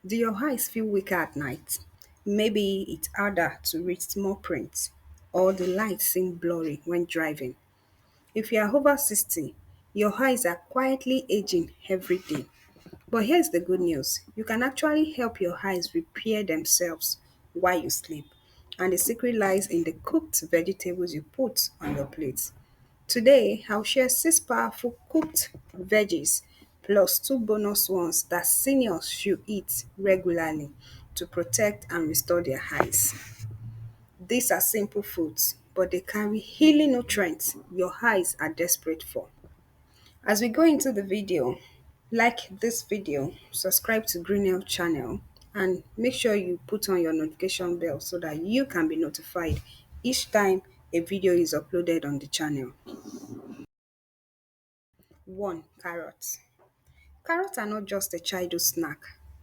Do your eyes feel weaker at night? Maybe it's harder to read small print, or the lights seem blurry when driving. If you are over 60, your eyes are quietly aging every day. But here's the good news, you can actually help your eyes repair themselves while you sleep. And the secret lies in the cooked vegetables you put on your plate. Today, I'll share 6 powerful cooked veggies plus 2 bonus ones that seniors should eat regularly to protect and restore their eyes. These are simple foods, but they carry healing nutrients your eyes are desperate for. As we go into the video, like this video, subscribe to Greenell channel, and make sure you put on your notification bell so that you can be notified each time a video is uploaded on the channel. 1. Carrots. Carrots are not just a childhood snack.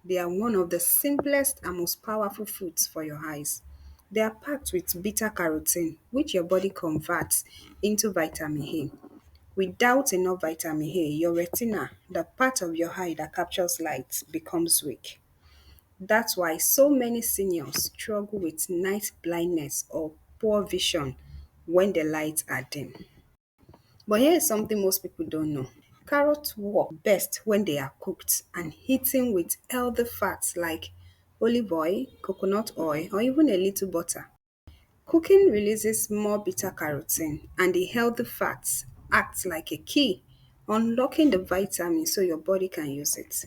They are one of the simplest and most powerful foods for your eyes. They are packed with beta carotene, which your body converts into vitamin A. Without enough vitamin A, your retina, the part of your eye that captures light, becomes weak. That's why so many seniors struggle with night blindness or poor vision when the lights are dim. But here is something most people don't know. Carrots work best when they are cooked and eaten with healthy fats like olive oil, coconut oil, or even a little butter. Cooking releases more beta carotene, and the healthy fats act like a key, unlocking the vitamin so your body can use it.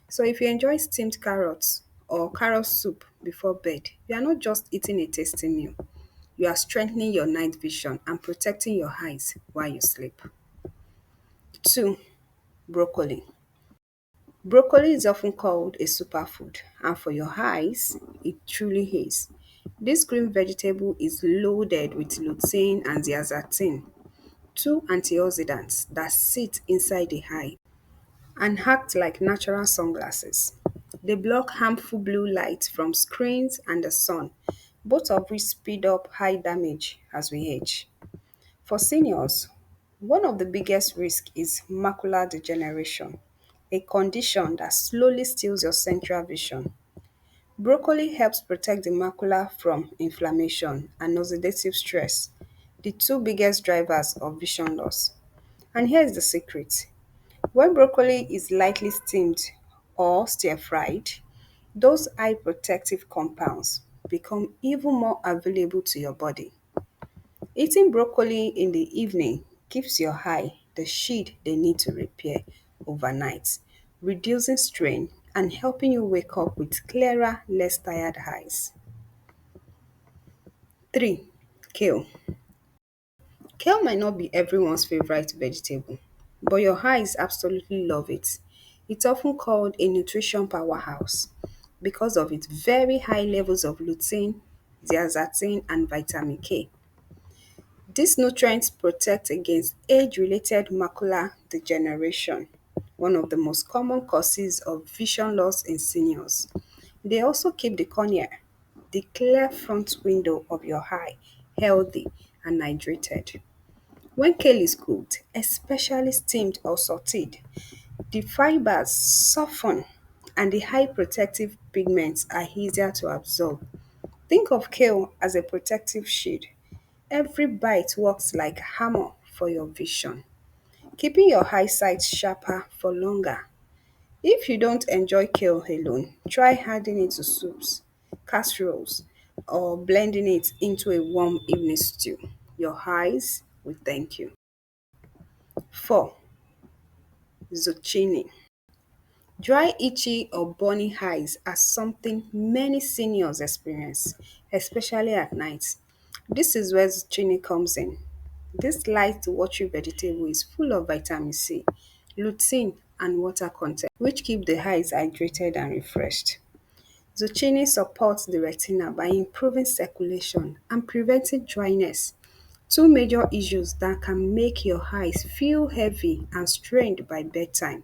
So if you enjoy steamed carrots or carrot soup before bed, you are not just eating a tasty meal. You are strengthening your night vision and protecting your eyes while you sleep. 2. Broccoli. Broccoli is often called a superfood, and for your eyes, it truly is. This green vegetable is loaded with lutein and zeaxanthin, two antioxidants that sit inside the eye and act like natural sunglasses. They block harmful blue light from screens and the sun, both of which speed up eye damage as we age. For seniors, one of the biggest risks is macular degeneration, a condition that slowly steals your central vision. Broccoli helps protect the macula from inflammation and oxidative stress, the two biggest drivers of vision loss. And here's the secret. When broccoli is lightly steamed or stir-fried, those eye protective compounds become even more available to your body. Eating broccoli in the evening gives your eye the shade they need to repair overnight, reducing strain and helping you wake up with clearer, less tired eyes. 3. Kale. Kale might not be everyone's favorite vegetable, but your eyes absolutely love it. It's often called a nutrition powerhouse because of its very high levels of lutein, zeaxanthin, and vitamin K. These nutrients protect against age-related macular degeneration, one of the most common causes of vision loss in seniors. They also keep the cornea, the clear front window of your eye, healthy and hydrated. When kale is cooked, especially steamed or sauteed, the fibers soften and the high protective pigments are easier to absorb. Think of kale as a protective shield. Every bite works like hammer for your vision, keeping your eyesight sharper for longer. If you don't enjoy kale alone, try adding it to soups, casseroles, or blending it into a warm evening stew. Your eyes will thank you. 4. Zucchini. Dry, itchy, or burning eyes are something many seniors experience, especially at night. This is where zucchini comes in. This light watery vegetable is full of vitamin C, lutein, and water content, which keep the eyes hydrated and refreshed. Zucchini supports the retina by improving circulation and preventing dryness, two major issues that can make your eyes feel heavy and strained by bedtime.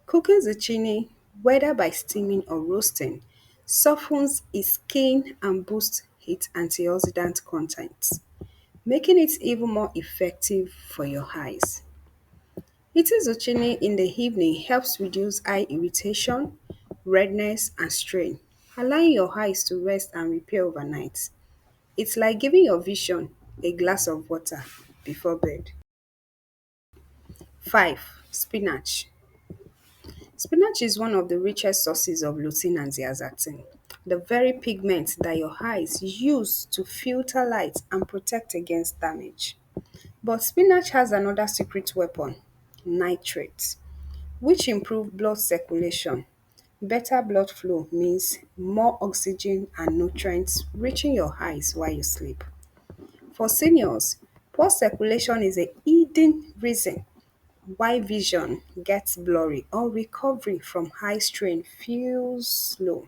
Cooking zucchini, whether by steaming or roasting, softens its skin and boosts its antioxidant content, making it even more effective for your eyes. Eating zucchini in the evening helps reduce eye irritation, redness, and strain, allowing your eyes to rest and repair overnight. It's like giving your vision a glass of water before bed. 5. Spinach. Spinach is one of the richest sources of lutein and zeaxanthin, the very pigments that your eyes use to filter light and protect against damage. But spinach has another secret weapon, nitrates, which improve blood circulation. Better blood flow means more oxygen and nutrients reaching your eyes while you sleep. For seniors, poor circulation is a hidden reason why vision gets blurry or recovery from high strain feels slow.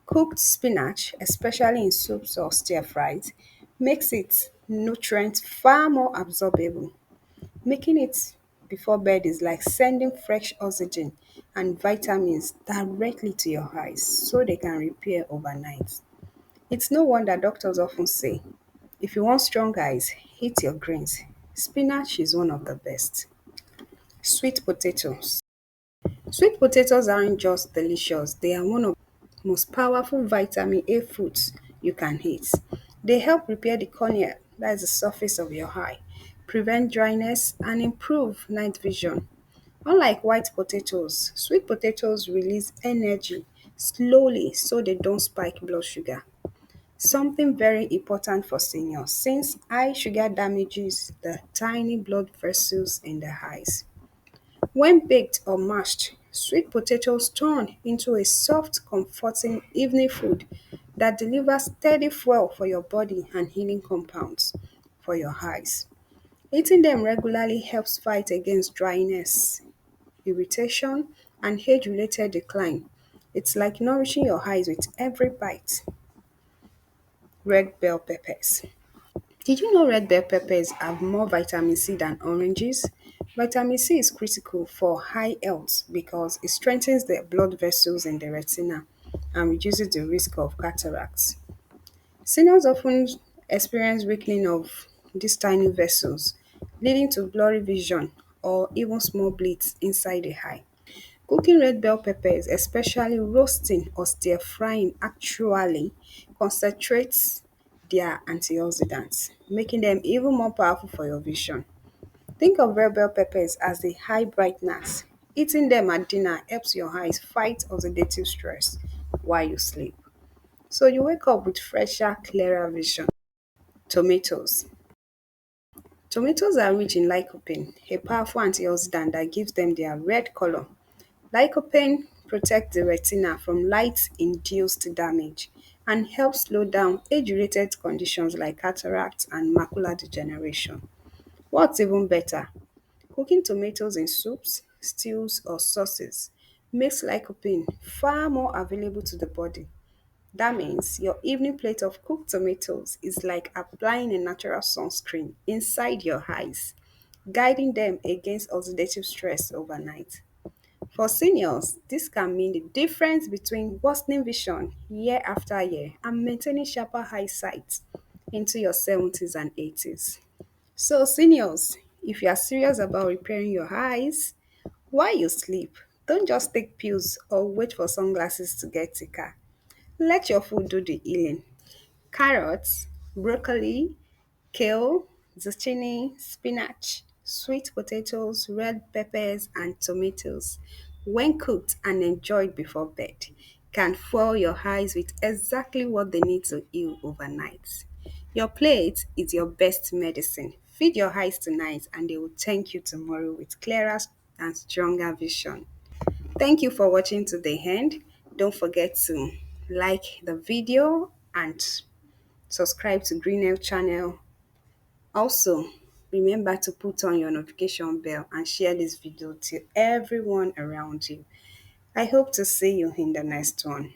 Cooked spinach, especially in soups or stir fries, makes its nutrients far more absorbable. Making it before bed is like sending fresh oxygen and vitamins directly to your eyes so they can repair overnight. It's no wonder doctors often say, if you want strong eyes, eat your greens. Spinach is one of the best. Sweet potatoes. Sweet potatoes aren't just delicious, they are one of the most powerful vitamin A foods you can eat. They help repair the cornea, that is the surface of your eye, prevent dryness, and improve night vision. Unlike white potatoes, sweet potatoes release energy slowly so they don't spike blood sugar. Something very important for seniors since high sugar damages the tiny blood vessels in the eyes. When baked or mashed, sweet potatoes turn into a soft, comforting evening food that delivers steady fuel for your body and healing compounds for your eyes. Eating them regularly helps fight against dryness, irritation, and age related decline. It's like nourishing your eyes with every bite. Red bell peppers. Did you know red bell peppers have more vitamin C than oranges? Vitamin C is critical for eye health because it strengthens the blood vessels in the retina and reduces the risk of cataracts. Seniors often experience weakening of these tiny vessels, leading to blurry vision or even small bleeds inside the eye. Cooking red bell peppers, especially roasting or stir frying, actually concentrates their antioxidants, making them even more powerful for your vision. Think of red bell peppers as the high brighteners. Eating them at dinner helps your eyes fight oxidative stress while you sleep. So you wake up with fresher, clearer vision. Tomatoes. Tomatoes are rich in lycopene, a powerful antioxidant that gives them their red color. Lycopene protects the retina from light-induced damage and helps slow down age-related conditions like cataracts and macular degeneration. What's even better, cooking tomatoes in soups, stews, or sauces makes lycopene far more available to the body. That means your evening plate of cooked tomatoes is like applying a natural sunscreen inside your eyes, guiding them against oxidative stress overnight. For seniors, this can mean the difference between worsening vision year after year and maintaining sharper eyesight into your 70s and 80s. So, seniors, if you are serious about repairing your eyes while you sleep, don't just take pills or wait for sunglasses to get thicker. Let your food do the healing. Carrots, broccoli, kale, zucchini, spinach, sweet potatoes, red peppers, and tomatoes, when cooked and enjoyed before bed, can fuel your eyes with exactly what they need to heal overnight. Your plate is your best medicine. Feed your eyes tonight, and they will thank you tomorrow with clearer and stronger vision. Thank you for watching to the end. Don't forget to like the video and subscribe to Greenel channel. Also, remember to put on your notification bell and share this video to everyone around you. I hope to see you in the next one.